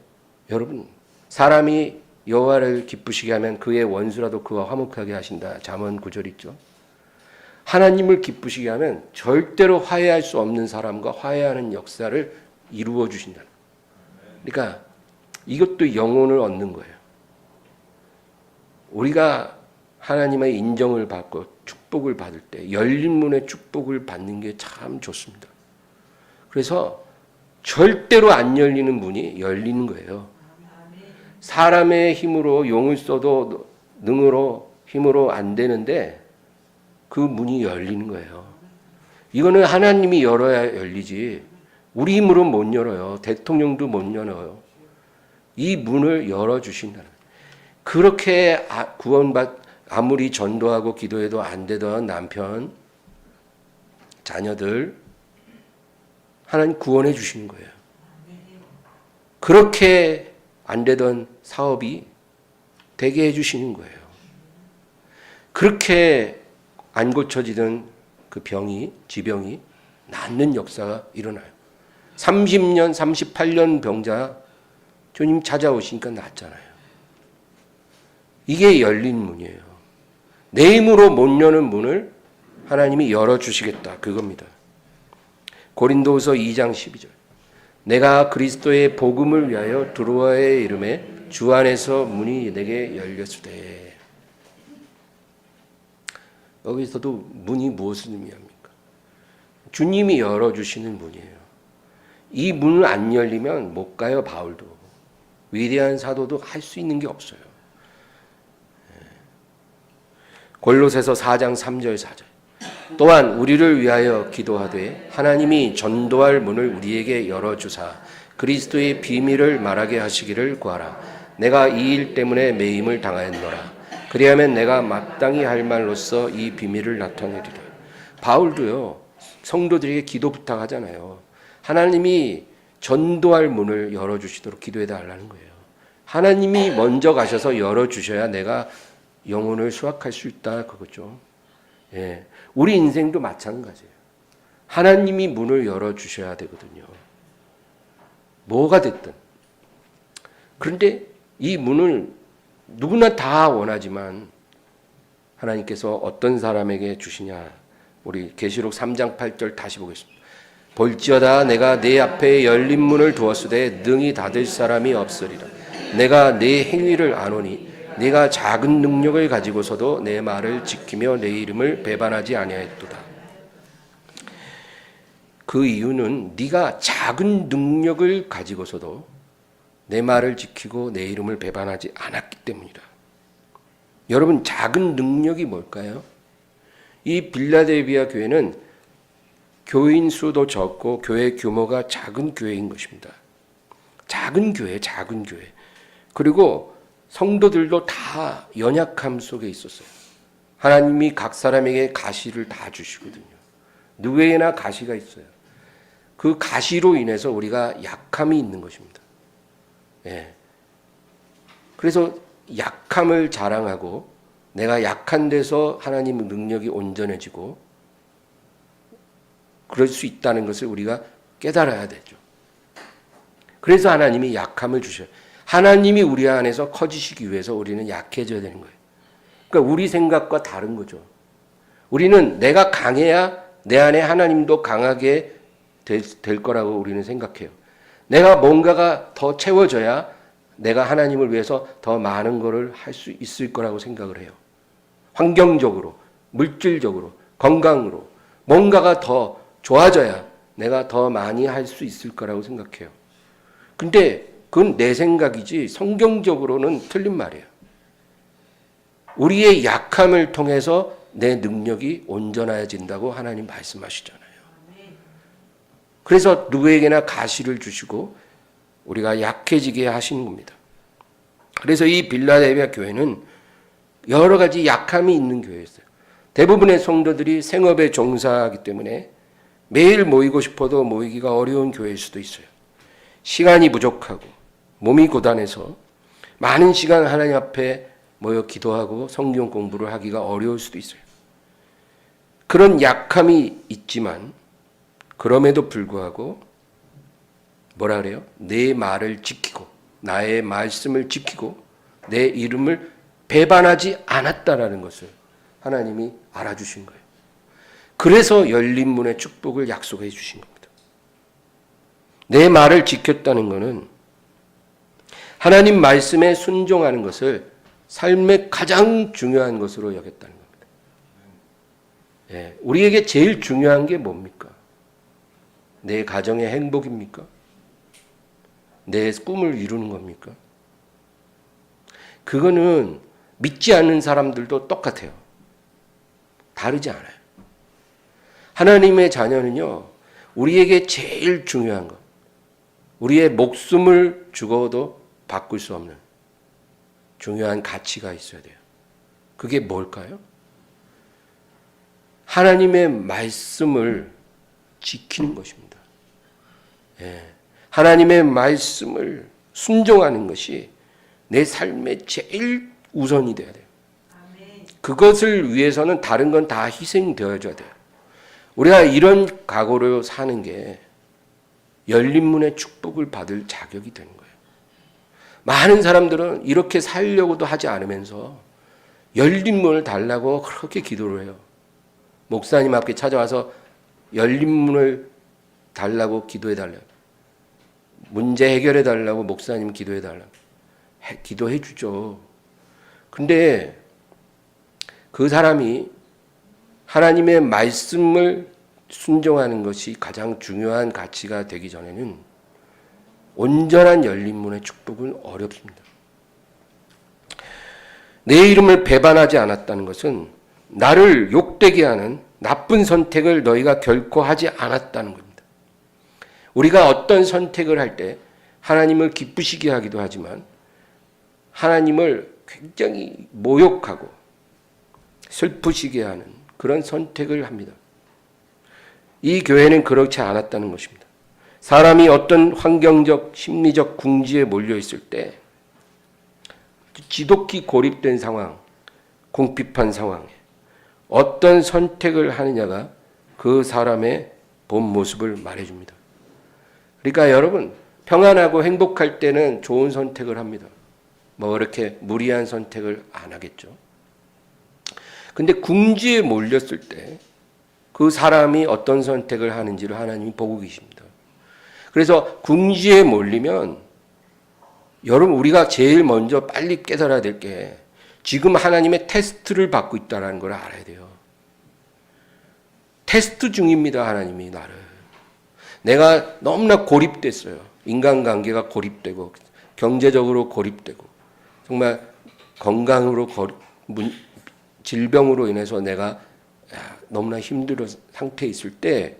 여러분 사람이 여호와를 기쁘시게 하면 그의 원수라도 그와 화목하게 하신다. 잠언 9절 있죠. 하나님을 기쁘시게 하면 절대로 화해할 수 없는 사람과 화해하는 역사를 이루어 주신다. 그러니까 이것도 영혼을 얻는 거예요. 우리가 하나님의 인정을 받고 축복을 받을 때 열린 문의 축복을 받는 게 참 좋습니다. 그래서 절대로 안 열리는 문이 열리는 거예요. 사람의 힘으로 용을 써도 능으로 힘으로 안 되는데 그 문이 열리는 거예요. 이거는 하나님이 열어야 열리지 우리 힘으로 못 열어요. 대통령도 못 열어요. 이 문을 열어주신다는 거예요. 그렇게 아무리 전도하고 기도해도 안 되던 남편, 자녀들 하나님 구원해 주시는 거예요. 그렇게 안 되던 사업이 되게 해주시는 거예요. 그렇게 안 고쳐지던 그 지병이 낫는 역사가 일어나요. 30년, 38년 병자 주님 찾아오시니까 낫잖아요. 이게 열린 문이에요. 내 힘으로 못 여는 문을 하나님이 열어주시겠다. 그겁니다. 고린도후서 2장 12절. 내가 그리스도의 복음을 위하여 두로아의 이름에 주 안에서 문이 내게 열렸으되. 여기서도 문이 무엇을 의미합니까? 주님이 열어주시는 문이에요. 이 문을 안 열리면 못 가요. 바울도. 위대한 사도도 할 수 있는 게 없어요. 골로새서 4장 3절 4절. 또한 우리를 위하여 기도하되 하나님이 전도할 문을 우리에게 열어주사 그리스도의 비밀을 말하게 하시기를 구하라. 내가 이 일 때문에 매임을 당하였노라. 그리하면 내가 마땅히 할 말로써 이 비밀을 나타내리라. 바울도요 성도들에게 기도 부탁하잖아요. 하나님이 전도할 문을 열어주시도록 기도해 달라는 거예요. 하나님이 먼저 가셔서 열어주셔야 내가 영혼을 수확할 수 있다 그거죠. 우리 인생도 마찬가지예요. 하나님이 문을 열어주셔야 되거든요. 뭐가 됐든. 그런데 이 문을 누구나 다 원하지만 하나님께서 어떤 사람에게 주시냐. 우리 계시록 3장 8절 다시 보겠습니다. 볼지어다 내가 내 앞에 열린 문을 두었으되 능히 닫을 사람이 없으리라. 내가 내 행위를 아노니 네가 작은 능력을 가지고서도 내 말을 지키며 내 이름을 배반하지 아니하였도다. 그 이유는 네가 작은 능력을 가지고서도 내 말을 지키고 내 이름을 배반하지 않았기 때문이다. 여러분, 작은 능력이 뭘까요? 이 빌라델비아 교회는 교인 수도 적고 교회 규모가 작은 교회인 것입니다. 작은 교회. 그리고 성도들도 다 연약함 속에 있었어요. 하나님이 각 사람에게 가시를 다 주시거든요. 누구에게나 가시가 있어요. 그 가시로 인해서 우리가 약함이 있는 것입니다. 예. 그래서 약함을 자랑하고 내가 약한 데서 하나님의 능력이 온전해지고 그럴 수 있다는 것을 우리가 깨달아야 되죠. 그래서 하나님이 약함을 주셔요. 하나님이 우리 안에서 커지시기 위해서 우리는 약해져야 되는 거예요. 그러니까 우리 생각과 다른 거죠. 우리는 내가 강해야 내 안에 하나님도 강하게 될 거라고 우리는 생각해요. 내가 뭔가가 더 채워져야 내가 하나님을 위해서 더 많은 것을 할 수 있을 거라고 생각을 해요. 환경적으로, 물질적으로, 건강으로 뭔가가 더 좋아져야 내가 더 많이 할 수 있을 거라고 생각해요. 근데 그건 내 생각이지 성경적으로는 틀린 말이에요. 우리의 약함을 통해서 내 능력이 온전해진다고 하나님 말씀하시잖아요. 그래서 누구에게나 가시를 주시고 우리가 약해지게 하시는 겁니다. 그래서 이 빌라델비아 교회는 여러 가지 약함이 있는 교회였어요. 대부분의 성도들이 생업에 종사하기 때문에 매일 모이고 싶어도 모이기가 어려운 교회일 수도 있어요. 시간이 부족하고 몸이 고단해서 많은 시간 하나님 앞에 모여 기도하고 성경 공부를 하기가 어려울 수도 있어요. 그런 약함이 있지만 그럼에도 불구하고 뭐라 그래요? 내 말을 지키고 나의 말씀을 지키고 내 이름을 배반하지 않았다라는 것을 하나님이 알아주신 거예요. 그래서 열린 문의 축복을 약속해 주신 겁니다. 내 말을 지켰다는 것은 하나님 말씀에 순종하는 것을 삶의 가장 중요한 것으로 여겼다는 겁니다. 예, 우리에게 제일 중요한 게 뭡니까? 내 가정의 행복입니까? 내 꿈을 이루는 겁니까? 그거는 믿지 않는 사람들도 똑같아요. 다르지 않아요. 하나님의 자녀는요, 우리에게 제일 중요한 것, 우리의 목숨을 죽어도 바꿀 수 없는 중요한 가치가 있어야 돼요. 그게 뭘까요? 하나님의 말씀을 지키는 것입니다. 예. 하나님의 말씀을 순종하는 것이 내 삶의 제일 우선이 돼야 돼요. 그것을 위해서는 다른 건 다 희생되어져야 돼요. 우리가 이런 각오로 사는 게 열린 문의 축복을 받을 자격이 되는 거예요. 많은 사람들은 이렇게 살려고도 하지 않으면서 열린 문을 달라고 그렇게 기도를 해요. 목사님 앞에 찾아와서 열린 문을 달라고 기도해 달라고. 문제 해결해 달라고 목사님 기도해 달라고. 기도해 주죠. 근데 그 사람이 하나님의 말씀을 순종하는 것이 가장 중요한 가치가 되기 전에는 온전한 열린 문의 축복은 어렵습니다. 내 이름을 배반하지 않았다는 것은 나를 욕되게 하는 나쁜 선택을 너희가 결코 하지 않았다는 겁니다. 우리가 어떤 선택을 할 때 하나님을 기쁘시게 하기도 하지만 하나님을 굉장히 모욕하고 슬프시게 하는 그런 선택을 합니다. 이 교회는 그렇지 않았다는 것입니다. 사람이 어떤 환경적, 심리적 궁지에 몰려 있을 때 지독히 고립된 상황, 궁핍한 상황에 어떤 선택을 하느냐가 그 사람의 본 모습을 말해줍니다. 그러니까 여러분, 평안하고 행복할 때는 좋은 선택을 합니다. 뭐 그렇게 무리한 선택을 안 하겠죠. 근데 궁지에 몰렸을 때 그 사람이 어떤 선택을 하는지를 하나님이 보고 계십니다. 그래서 궁지에 몰리면 여러분, 우리가 제일 먼저 빨리 깨달아야 될 게 지금 하나님의 테스트를 받고 있다는 걸 알아야 돼요. 테스트 중입니다. 하나님이 나를. 내가 너무나 고립됐어요. 인간관계가 고립되고 경제적으로 고립되고 정말 건강으로 질병으로 인해서 내가 너무나 힘든 상태에 있을 때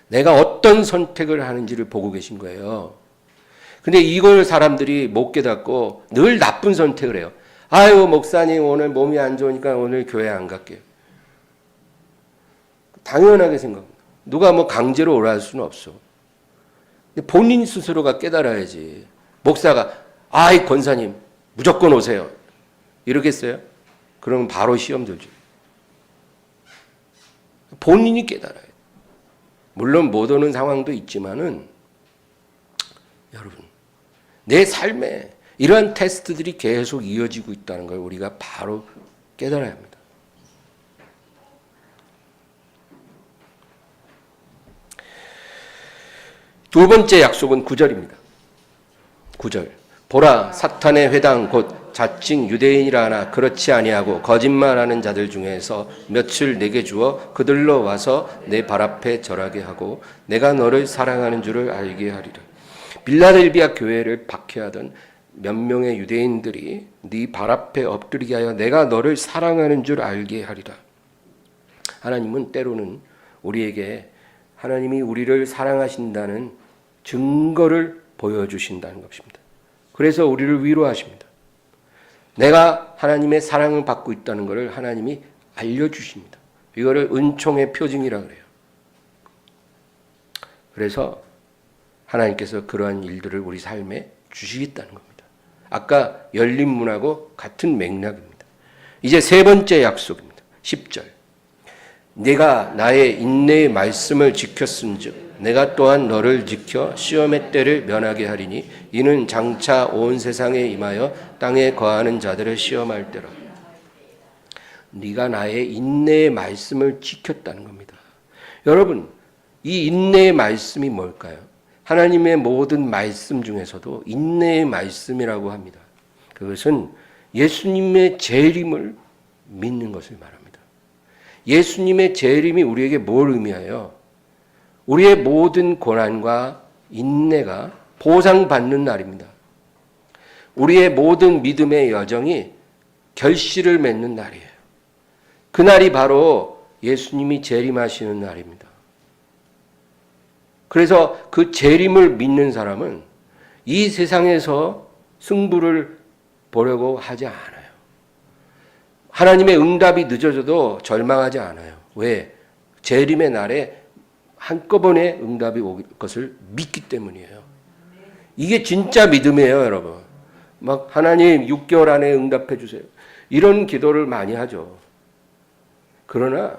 내가 어떤 선택을 하는지를 보고 계신 거예요. 근데 이걸 사람들이 못 깨닫고 늘 나쁜 선택을 해요. 아유, 목사님 오늘 몸이 안 좋으니까 오늘 교회 안 갈게요. 당연하게 생각합니다. 누가 뭐 강제로 오라 할 수는 없어. 근데 본인 스스로가 깨달아야지. 목사가 아이 권사님 무조건 오세요. 이러겠어요? 그러면 바로 시험 들죠. 본인이 깨달아요. 물론 못 오는 상황도 있지만은 여러분 내 삶에 이러한 테스트들이 계속 이어지고 있다는 걸 우리가 바로 깨달아야 합니다. 두 번째 약속은 9절입니다. 9절. 보라, 사탄의 회당 곧 자칭 유대인이라 하나 그렇지 아니하고 거짓말하는 자들 중에서 며칠 내게 주어 그들로 와서 내 발 앞에 절하게 하고 내가 너를 사랑하는 줄을 알게 하리라. 빌라델비아 교회를 박해하던 몇 명의 유대인들이 네 발 앞에 엎드리게 하여 내가 너를 사랑하는 줄 알게 하리라. 하나님은 때로는 우리에게 하나님이 우리를 사랑하신다는 증거를 보여주신다는 것입니다. 그래서 우리를 위로하십니다. 내가 하나님의 사랑을 받고 있다는 것을 하나님이 알려주십니다. 이거를 은총의 표징이라고 그래요. 그래서 하나님께서 그러한 일들을 우리 삶에 주시겠다는 겁니다. 아까 열린 문하고 같은 맥락입니다. 이제 세 번째 약속입니다. 10절. 네가 나의 인내의 말씀을 지켰은즉 내가 또한 너를 지켜 시험의 때를 면하게 하리니 이는 장차 온 세상에 임하여 땅에 거하는 자들을 시험할 때라. 네가 나의 인내의 말씀을 지켰다는 겁니다. 여러분, 이 인내의 말씀이 뭘까요? 하나님의 모든 말씀 중에서도 인내의 말씀이라고 합니다. 그것은 예수님의 재림을 믿는 것을 말합니다. 예수님의 재림이 우리에게 뭘 의미하여? 우리의 모든 고난과 인내가 보상받는 날입니다. 우리의 모든 믿음의 여정이 결실을 맺는 날이에요. 그날이 바로 예수님이 재림하시는 날입니다. 그래서 그 재림을 믿는 사람은 이 세상에서 승부를 보려고 하지 않아요. 하나님의 응답이 늦어져도 절망하지 않아요. 왜? 재림의 날에 한꺼번에 응답이 올 것을 믿기 때문이에요. 이게 진짜 믿음이에요, 여러분. 막 하나님 6개월 안에 응답해 주세요. 이런 기도를 많이 하죠. 그러나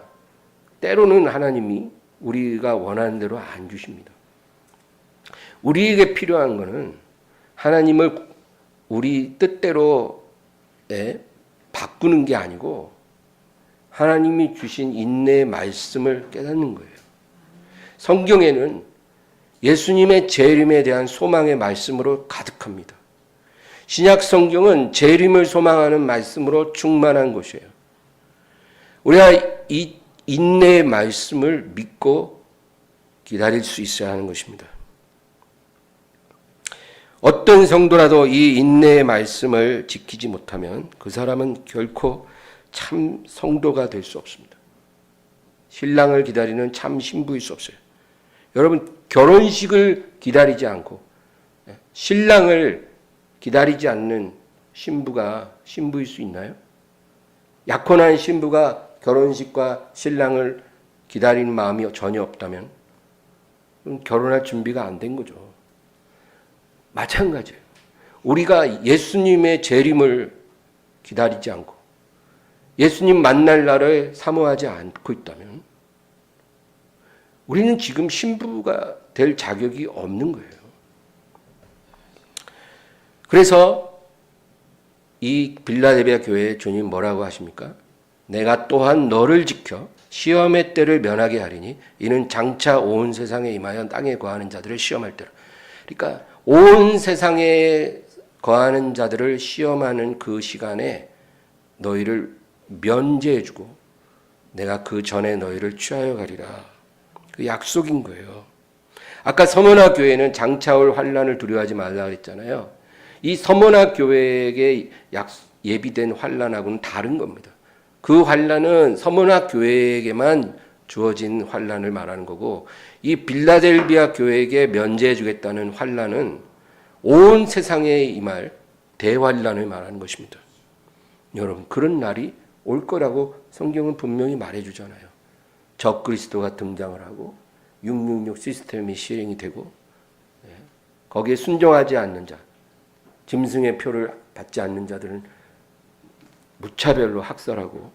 때로는 하나님이 우리가 원하는 대로 안 주십니다. 우리에게 필요한 것은 하나님을 우리 뜻대로 바꾸는 게 아니고 하나님이 주신 인내의 말씀을 깨닫는 거예요. 성경에는 예수님의 재림에 대한 소망의 말씀으로 가득합니다. 신약 성경은 재림을 소망하는 말씀으로 충만한 것이에요. 우리가 이 인내의 말씀을 믿고 기다릴 수 있어야 하는 것입니다. 어떤 성도라도 이 인내의 말씀을 지키지 못하면 그 사람은 결코 참 성도가 될 수 없습니다. 신랑을 기다리는 참 신부일 수 없어요. 여러분, 결혼식을 기다리지 않고 신랑을 기다리지 않는 신부가 신부일 수 있나요? 약혼한 신부가 결혼식과 신랑을 기다리는 마음이 전혀 없다면 결혼할 준비가 안 된 거죠. 마찬가지예요. 우리가 예수님의 재림을 기다리지 않고 예수님 만날 날을 사모하지 않고 있다면 우리는 지금 신부가 될 자격이 없는 거예요. 그래서 이 빌라델비아 교회에 주님 뭐라고 하십니까? 내가 또한 너를 지켜 시험의 때를 면하게 하리니 이는 장차 온 세상에 임하여 땅에 거하는 자들을 시험할 때라. 그러니까 온 세상에 거하는 자들을 시험하는 그 시간에 너희를 면제해주고 내가 그 전에 너희를 취하여 가리라. 그 약속인 거예요. 아까 서머나 교회는 장차올 환란을 두려워하지 말라 그랬잖아요. 이 서머나 교회에게 예비된 환란하고는 다른 겁니다. 그 환란은 서머나 교회에게만 주어진 환란을 말하는 거고, 이 빌라델비아 교회에게 면제해 주겠다는 환란은 온 세상에 임할 대환란을 말하는 것입니다. 여러분, 그런 날이 올 거라고 성경은 분명히 말해 주잖아요. 적그리스도가 등장을 하고 666 시스템이 시행이 되고, 거기에 순종하지 않는 자, 짐승의 표를 받지 않는 자들은 무차별로 학살하고,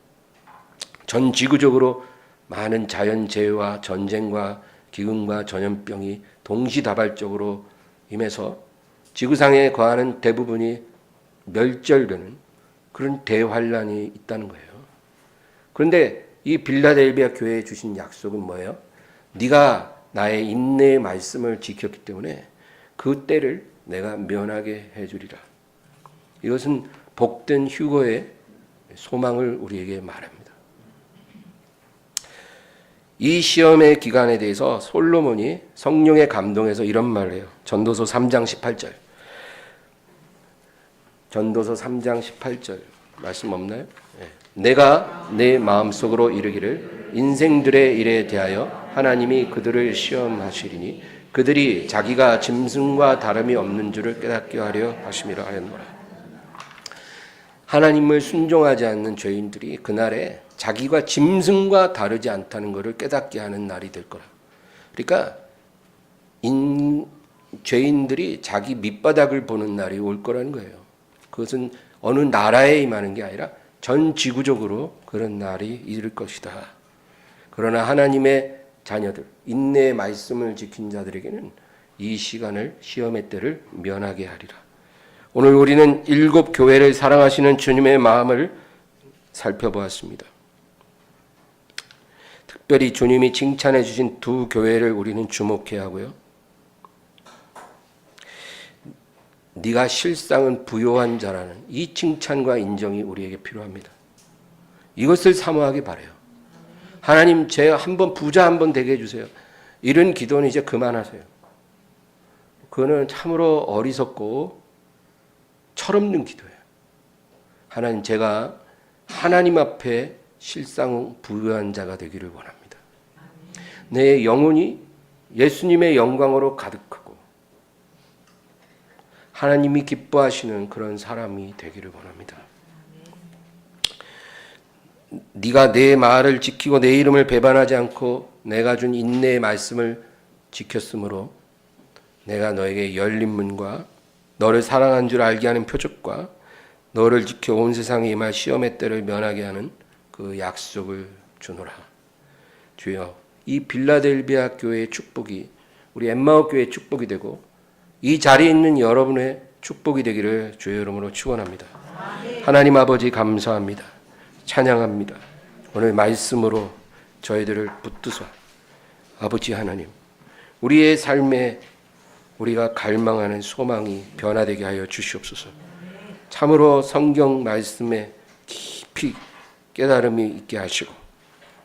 전 지구적으로 많은 자연재해와 전쟁과 기근과 전염병이 동시다발적으로 임해서 지구상에 거하는 대부분이 멸절되는 그런 대환란이 있다는 거예요. 그런데 이 빌라델비아 교회에 주신 약속은 뭐예요? 네가 나의 인내의 말씀을 지켰기 때문에 그 때를 내가 면하게 해주리라. 이것은 복된 휴거의 소망을 우리에게 말합니다. 이 시험의 기간에 대해서 솔로몬이 성령의 감동에서 이런 말을 해요. 전도서 3장 18절. 전도서 3장 18절 말씀 없나요? 내가 내 마음속으로 이르기를 인생들의 일에 대하여 하나님이 그들을 시험하시리니 그들이 자기가 짐승과 다름이 없는 줄을 깨닫게 하려 하심이라 하였노라. 하나님을 순종하지 않는 죄인들이 그날에 자기가 짐승과 다르지 않다는 것을 깨닫게 하는 날이 될 거라. 그러니까 죄인들이 자기 밑바닥을 보는 날이 올 거라는 거예요. 그것은 어느 나라에 임하는 게 아니라 전 지구적으로 그런 날이 이를 것이다. 그러나 하나님의 자녀들, 인내의 말씀을 지킨 자들에게는 이 시간을, 시험의 때를 면하게 하리라. 오늘 우리는 7 교회를 사랑하시는 주님의 마음을 살펴보았습니다. 특별히 주님이 칭찬해 주신 2 교회를 우리는 주목해야 하고요. 네가 실상은 부요한 자라는 이 칭찬과 인정이 우리에게 필요합니다. 이것을 사모하기 바라요. 하나님, 제 한번 부자 한번 되게 해주세요. 이런 기도는 이제 그만하세요. 그거는 참으로 어리석고 철없는 기도예요. 하나님, 제가 하나님 앞에 실상 부유한 자가 되기를 원합니다. 내 영혼이 예수님의 영광으로 가득하고 하나님이 기뻐하시는 그런 사람이 되기를 원합니다. 네가 내 말을 지키고 내 이름을 배반하지 않고 내가 준 인내의 말씀을 지켰으므로 내가 너에게 열린 문과 너를 사랑한 줄 알게 하는 표적과 너를 지켜 온 세상에 임할 시험의 때를 면하게 하는 그 약속을 주노라. 주여, 이 빌라델비아 교회의 축복이 우리 엠마오 교회의 축복이 되고 이 자리에 있는 여러분의 축복이 되기를 주의 이름으로 축원합니다. 하나님 아버지, 감사합니다. 찬양합니다. 오늘 말씀으로 저희들을 붙드사 아버지 하나님, 우리의 삶에 우리가 갈망하는 소망이 변화되게 하여 주시옵소서. 참으로 성경 말씀에 깊이 깨달음이 있게 하시고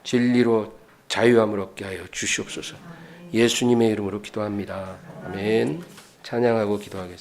진리로 자유함을 얻게 하여 주시옵소서. 예수님의 이름으로 기도합니다. 아멘. 찬양하고 기도하겠습니다.